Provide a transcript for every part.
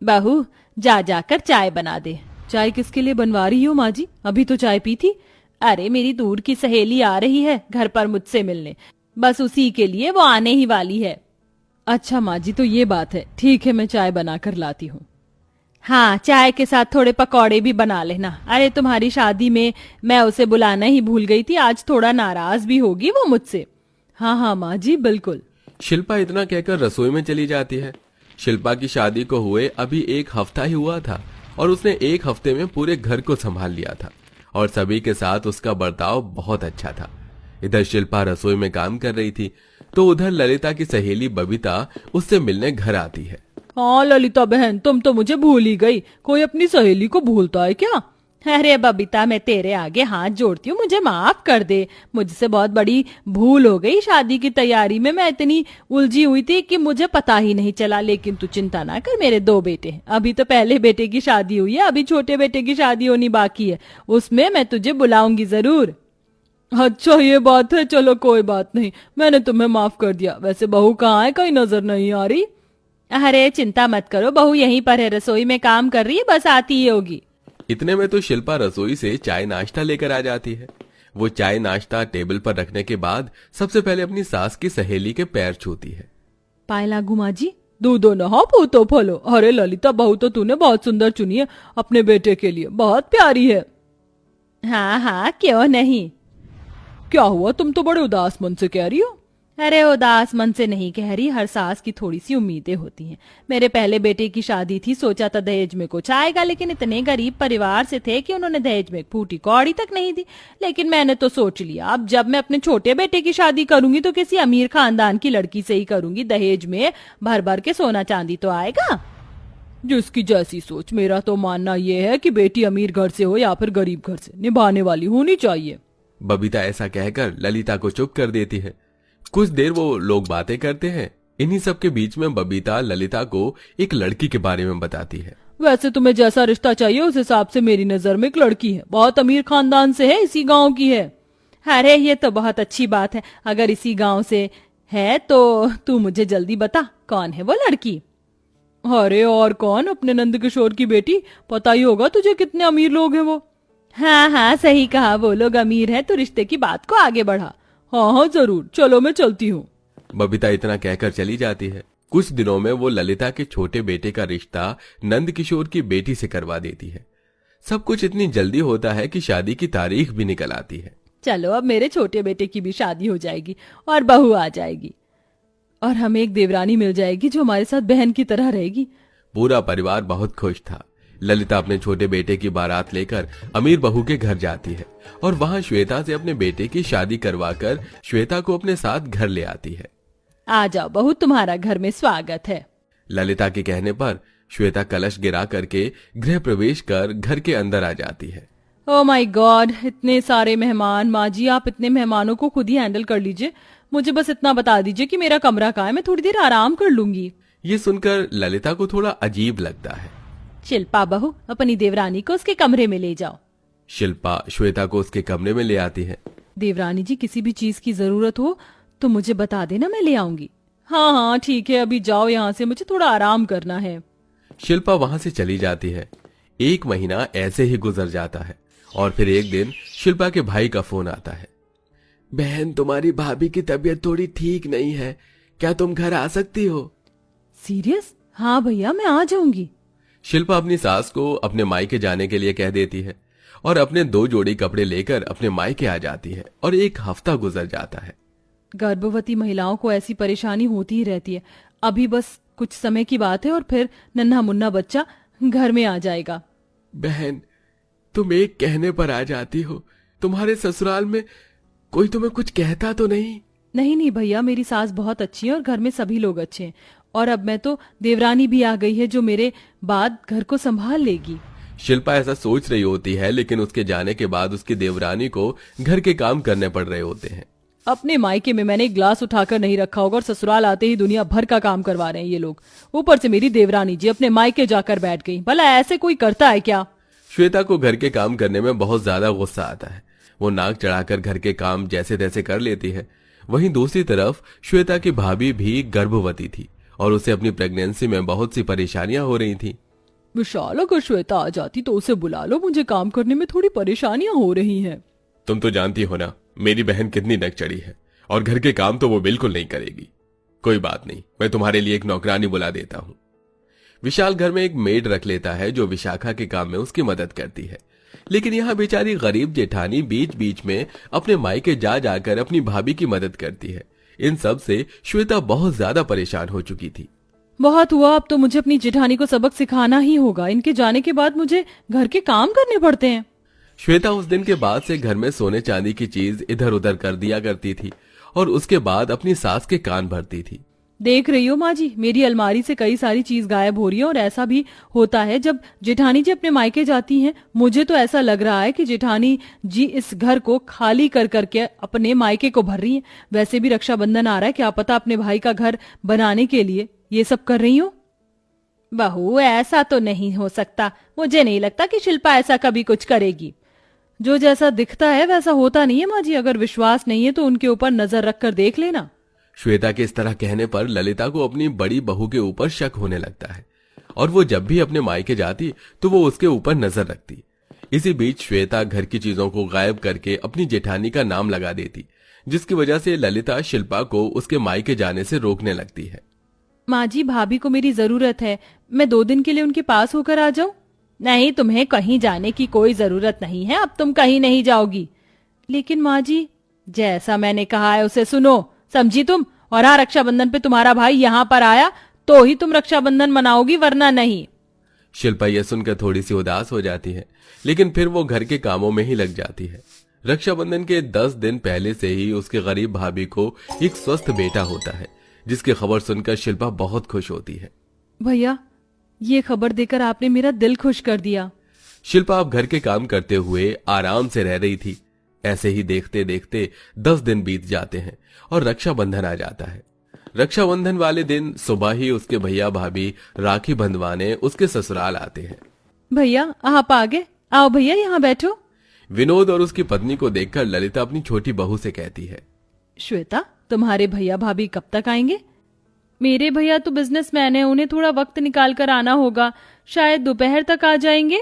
बहू जा जाकर चाय बना दे। चाय किसके लिए बनवा रही हो माँ जी? अभी तो चाय पी थी। अरे मेरी दूर की सहेली आ रही है घर पर मुझसे मिलने, बस उसी के लिए वो आने ही वाली है। अच्छा माँ जी, तो ये बात है, ठीक है मैं चाय बना कर लाती हूँ। हाँ, चाय के साथ थोड़े पकौड़े भी बना लेना। अरे तुम्हारी शादी में मैं उसे बुलाना ही भूल गई थी, आज थोड़ा नाराज भी होगी वो मुझसे। हाँ हाँ माँ जी बिल्कुल। शिल्पा इतना कहकर रसोई में चली जाती है। शिल्पा की शादी को हुए अभी एक हफ्ता ही हुआ था और उसने एक हफ्ते में पूरे घर को संभाल लिया था और सभी के साथ उसका बर्ताव बहुत अच्छा था। इधर शिल्पा रसोई में काम कर रही थी तो उधर ललिता की सहेली बबीता उससे मिलने घर आती है। हाँ ललिता बहन, तुम तो मुझे भूल ही गई। कोई अपनी सहेली को भूलता है क्या? अरे बबीता, मैं तेरे आगे हाथ जोड़ती हूँ, मुझे माफ कर दे। मुझसे बहुत बड़ी भूल हो गई। शादी की तैयारी में मैं इतनी उलझी हुई थी कि मुझे पता ही नहीं चला। लेकिन तू चिंता ना कर, मेरे 2 बेटे हैं। अभी तो पहले बेटे की शादी हुई है, अभी छोटे बेटे की शादी होनी बाकी है। उसमें मैं तुझे बुलाऊंगी जरूर। अच्छा ये बात है, चलो कोई बात नहीं, मैंने तुम्हें माफ कर दिया। वैसे बहू कहाँ है, कहीं नजर नहीं आ रही? अरे चिंता मत करो, बहू यहीं पर है, रसोई में काम कर रही है, बस आती ही होगी। इतने में तो शिल्पा रसोई से चाय नाश्ता लेकर आ जाती है। वो चाय नाश्ता टेबल पर रखने के बाद सबसे पहले अपनी सास की सहेली के पैर छूती है। पाए लागू माँ जी, दूधो नहाओ पूतो फलो। अरे ललिता, बहू तो तूने बहुत सुंदर चुनी है अपने बेटे के लिए, बहुत प्यारी है। हाँ हाँ क्यों नहीं। क्या हुआ, तुम तो बड़े उदास मन से कह रही हो? अरे उदास मन से नहीं कह रही, हर सास की थोड़ी सी उम्मीदें होती हैं। मेरे पहले बेटे की शादी थी, सोचा था दहेज में कुछ आएगा, लेकिन इतने गरीब परिवार से थे कि उन्होंने दहेज में फूटी कौड़ी तक नहीं दी। लेकिन मैंने तो सोच लिया, अब जब मैं अपने छोटे बेटे की शादी करूंगी तो किसी अमीर खानदान की लड़की से ही करूंगी। दहेज में भर भर के सोना चांदी तो आएगा। जिसकी जैसी सोच, मेरा तो मानना यह है कि बेटी अमीर घर से हो या फिर गरीब घर से, निभाने वाली होनी चाहिए। बबीता ऐसा कहकर ललिता को चुप कर देती है। कुछ देर वो लोग बातें करते हैं। इन्हीं सब के बीच में बबीता ललिता को एक लड़की के बारे में बताती है। वैसे तुम्हें जैसा रिश्ता चाहिए उस हिसाब से मेरी नजर में एक लड़की है, बहुत अमीर खानदान से है, इसी गांव की है। अरे ये तो बहुत अच्छी बात है, अगर इसी गांव से है तो तू मुझे जल्दी बता कौन है वो लड़की। अरे और कौन, अपने नंद किशोर की बेटी। पता ही होगा तुझे कितने अमीर लोग हैं वो। हाँ हाँ सही कहा, वो लोग अमीर हैं तो रिश्ते की बात को आगे बढ़ा। हाँ हाँ जरूर, चलो मैं चलती हूँ। बबीता इतना कहकर चली जाती है। कुछ दिनों में वो ललिता के छोटे बेटे का रिश्ता नंद किशोर की बेटी से करवा देती है। सब कुछ इतनी जल्दी होता है कि शादी की तारीख भी निकल आती है। चलो अब मेरे छोटे बेटे की भी शादी हो जाएगी और बहू आ जाएगी और हमें एक देवरानी मिल जाएगी जो हमारे साथ बहन की तरह रहेगी। पूरा परिवार बहुत खुश था। ललिता अपने छोटे बेटे की बारात लेकर अमीर बहू के घर जाती है और वहां श्वेता से अपने बेटे की शादी करवाकर श्वेता को अपने साथ घर ले आती है। आ जाओ बहू, तुम्हारा घर में स्वागत है। ललिता के कहने पर श्वेता कलश गिरा करके गृह प्रवेश कर घर के अंदर आ जाती है। ओह माय गॉड, इतने सारे मेहमान। माँ जी आप इतने मेहमानों को खुद ही हैंडल कर लीजिए, मुझे बस इतना बता दीजिए कि मेरा कमरा कहाँ है, मैं थोड़ी देर आराम कर लूंगी। ये सुनकर ललिता को थोड़ा अजीब लगता है। शिल्पा बहू, अपनी देवरानी को उसके कमरे में ले जाओ। शिल्पा श्वेता को उसके कमरे में ले आती है। देवरानी जी, किसी भी चीज की जरूरत हो तो मुझे बता देना, मैं ले आऊंगी। हाँ हाँ ठीक है, अभी जाओ यहाँ से, मुझे थोड़ा आराम करना है। शिल्पा वहां से चली जाती है। 1 महीना ऐसे ही गुजर जाता है और फिर एक दिन शिल्पा के भाई का फोन आता है। बहन, तुम्हारी भाभी की तबीयत थोड़ी ठीक नहीं है, क्या तुम घर आ सकती हो? सीरियस? हाँ भैया मैं आ जाऊंगी। शिल्पा अपनी सास को अपने मायके जाने के लिए कह देती है और अपने 2 जोड़ी कपड़े लेकर अपने मायके आ जाती है और 1 हफ्ता गुजर जाता है। गर्भवती महिलाओं को ऐसी परेशानी होती ही रहती है। अभी बस कुछ समय की बात है और फिर नन्हा मुन्ना बच्चा घर में आ जाएगा। बहन, तुम एक कहने पर आ जाती हो, तुम्हारे ससुराल में कोई तुम्हें कुछ कहता तो नहीं? नहीं नहीं भैया, मेरी सास बहुत अच्छी है और घर में सभी लोग अच्छे हैं, और अब मैं तो देवरानी भी आ गई है जो मेरे बाद घर को संभाल लेगी। शिल्पा ऐसा सोच रही होती है, लेकिन उसके जाने के बाद उसकी देवरानी को घर के काम करने पड़ रहे होते हैं। अपने मायके में मैंने एक ग्लास उठाकर नहीं रखा होगा और ससुराल आते ही दुनिया भर का काम करवा रहे हैं ये लोग। ऊपर से मेरी देवरानी जी अपने मायके जाकर बैठ गई। भला ऐसे कोई करता है क्या? श्वेता को घर के काम करने में बहुत ज्यादा गुस्सा आता है। वो नाक चढ़ाकर घर के काम जैसे तैसे कर लेती है। वहीं दूसरी तरफ श्वेता की भाभी भी गर्भवती थी और उसे अपनी प्रेगनेंसी में बहुत सी परेशानियां हो रही थी। विशाल, अगर श्वेता आ जाती तो उसे बुला लो, मुझे काम करने में थोड़ी परेशानियां हो रही हैं। तुम तो जानती हो ना मेरी बहन कितनी नक चढ़ी है, और घर के काम तो वो बिल्कुल नहीं करेगी। कोई बात नहीं, मैं तुम्हारे लिए एक नौकरानी बुला देता हूं। विशाल घर में एक मेड रख लेता है जो विशाखा के काम में उसकी मदद करती है। लेकिन यहाँ बेचारी गरीब जेठानी बीच बीच में अपने मायके जा जाकर अपनी भाभी की मदद करती है। इन सब से श्वेता बहुत ज्यादा परेशान हो चुकी थी। बहुत हुआ, अब तो मुझे अपनी जेठानी को सबक सिखाना ही होगा। इनके जाने के बाद मुझे घर के काम करने पड़ते हैं। श्वेता उस दिन के बाद से घर में सोने चांदी की चीज इधर उधर कर दिया करती थी और उसके बाद अपनी सास के कान भरती थी। देख रही हो माँ जी, मेरी अलमारी से कई सारी चीज गायब हो रही है। और ऐसा भी होता है जब जेठानी जी अपने मायके जाती हैं। मुझे तो ऐसा लग रहा है कि जेठानी जी इस घर को खाली कर करके अपने मायके को भर रही हैं। वैसे भी रक्षाबंधन आ रहा है, क्या पता अपने भाई का घर बनाने के लिए ये सब कर रही हो। बहू, ऐसा तो नहीं हो सकता। मुझे नहीं लगता कि शिल्पा ऐसा कभी कुछ करेगी। जो जैसा दिखता है वैसा होता नहीं है माँ जी। अगर विश्वास नहीं है तो उनके ऊपर नजर रखकर देख लेना। श्वेता के इस तरह कहने पर ललिता को अपनी बड़ी बहू के ऊपर शक होने लगता है और वो जब भी अपने मायके जाती तो वो उसके ऊपर नजर रखती। इसी बीच श्वेता घर की चीजों को गायब करके अपनी जेठानी का नाम लगा देती, जिसकी वजह से ललिता शिल्पा को उसके मायके जाने से रोकने लगती है। माँ जी, भाभी को मेरी जरूरत है, मैं 2 दिन के लिए उनके पास होकर आ जाऊं? नहीं, तुम्हें कहीं जाने की कोई जरूरत नहीं है। अब तुम कहीं नहीं जाओगी। लेकिन माँ जी, जैसा मैंने कहा है उसे सुनो, समझी तुम? और हाँ, रक्षाबंधन पे तुम्हारा भाई यहाँ पर आया तो ही तुम रक्षाबंधन मनाओगी, वरना नहीं। शिल्पा यह सुनकर थोड़ी सी उदास हो जाती है, लेकिन फिर वो घर के कामों में ही लग जाती है। रक्षाबंधन के 10 दिन पहले से ही उसके गरीब भाभी को एक स्वस्थ बेटा होता है, जिसकी खबर सुनकर शिल्पा बहुत खुश होती है। भैया, ये खबर देकर आपने मेरा दिल खुश कर दिया। शिल्पा अब घर के काम करते हुए आराम से रह रही थी। ऐसे ही देखते देखते 10 दिन बीत जाते हैं और रक्षाबंधन आ जाता है। रक्षाबंधन वाले दिन सुबह ही उसके भैया भाभी राखी बंधवाने उसके ससुराल आते हैं। भैया, आप आ गए? आओ भैया, यहाँ बैठो। विनोद और उसकी पत्नी को देखकर ललिता अपनी छोटी बहू से कहती है, श्वेता, तुम्हारे भैया भाभी कब तक आएंगे? मेरे भैया तो बिजनेसमैन है, उन्हें थोड़ा वक्त निकाल कर आना होगा। शायद दोपहर तक आ जाएंगे।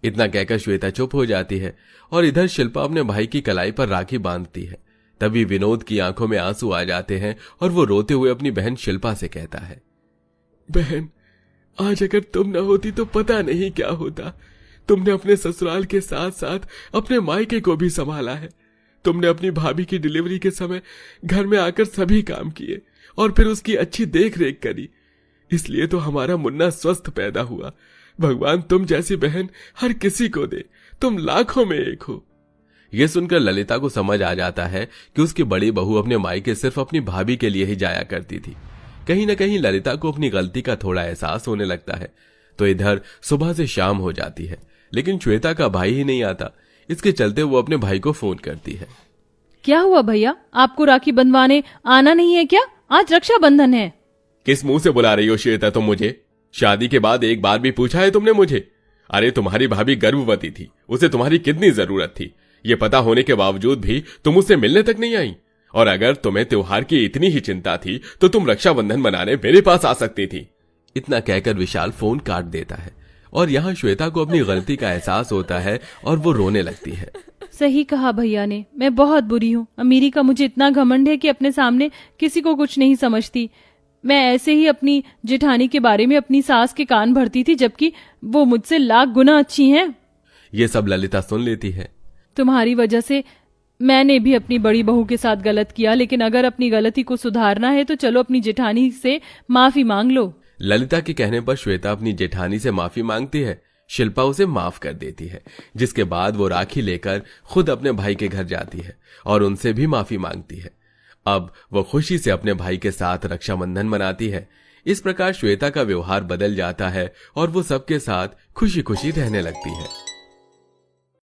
इतना कहकर श्वेता चुप हो जाती है और इधर शिल्पा अपने भाई की कलाई पर राखी बांधती है। तभी विनोद की आंखों में आंसू आ जाते हैं और वो रोते हुए अपनी बहन शिल्पा से कहता है, बहन, आज अगर तुम न होती तो पता नहीं क्या होता। तुमने अपने ससुराल के साथ साथ अपने मायके को भी संभाला है। तुमने अपनी भाभी की डिलीवरी के समय घर में आकर सभी काम किए और फिर उसकी अच्छी देख रेख करी। इसलिए तो हमारा मुन्ना स्वस्थ पैदा हुआ। भगवान तुम जैसी बहन हर किसी को दे। तुम लाखों में एक हो। यह सुनकर ललिता को समझ आ जाता है कि उसकी बड़ी बहू अपने मायके सिर्फ अपनी भाभी के लिए ही जाया करती थी। कहीं न कहीं ललिता को अपनी गलती का थोड़ा एहसास होने लगता है। तो इधर सुबह से शाम हो जाती है, लेकिन श्वेता का भाई ही नहीं आता। इसके चलते वो अपने भाई को फोन करती है। क्या हुआ भैया, आपको राखी बंधवाने आना नहीं है क्या? आज रक्षाबंधन है। किस मुंह से बुला रही हो श्वेता तुम मुझे? शादी के बाद एक बार भी पूछा है तुमने मुझे? अरे तुम्हारी भाभी गर्भवती थी, उसे तुम्हारी कितनी जरूरत थी, ये पता होने के बावजूद भी तुम उससे मिलने तक नहीं आई। और अगर तुम्हें त्योहार की इतनी ही चिंता थी तो तुम रक्षाबंधन मनाने मेरे पास आ सकती थी। इतना कहकर विशाल फोन काट देता है और यहाँ श्वेता को अपनी गलती का एहसास होता है और वो रोने लगती है। सही कहा भैया ने, मैं बहुत बुरी हूँ। अमीरी का मुझे इतना घमंड है कि अपने सामने किसी को कुछ नहीं समझती। मैं ऐसे ही अपनी जेठानी के बारे में अपनी सास के कान भरती थी, जबकि वो मुझसे लाख गुना अच्छी हैं। ये सब ललिता सुन लेती है। तुम्हारी वजह से मैंने भी अपनी बड़ी बहू के साथ गलत किया, लेकिन अगर अपनी गलती को सुधारना है तो चलो अपनी जेठानी से माफी मांग लो। ललिता के कहने पर श्वेता अपनी जेठानी से माफी मांगती है। शिल्पा उसे माफ कर देती है, जिसके बाद वो राखी लेकर खुद अपने भाई के घर जाती है और उनसे भी माफी मांगती है। अब वो खुशी से अपने भाई के साथ रक्षाबंधन मनाती है। इस प्रकार श्वेता का व्यवहार बदल जाता है और वो सबके साथ खुशी खुशी रहने लगती है।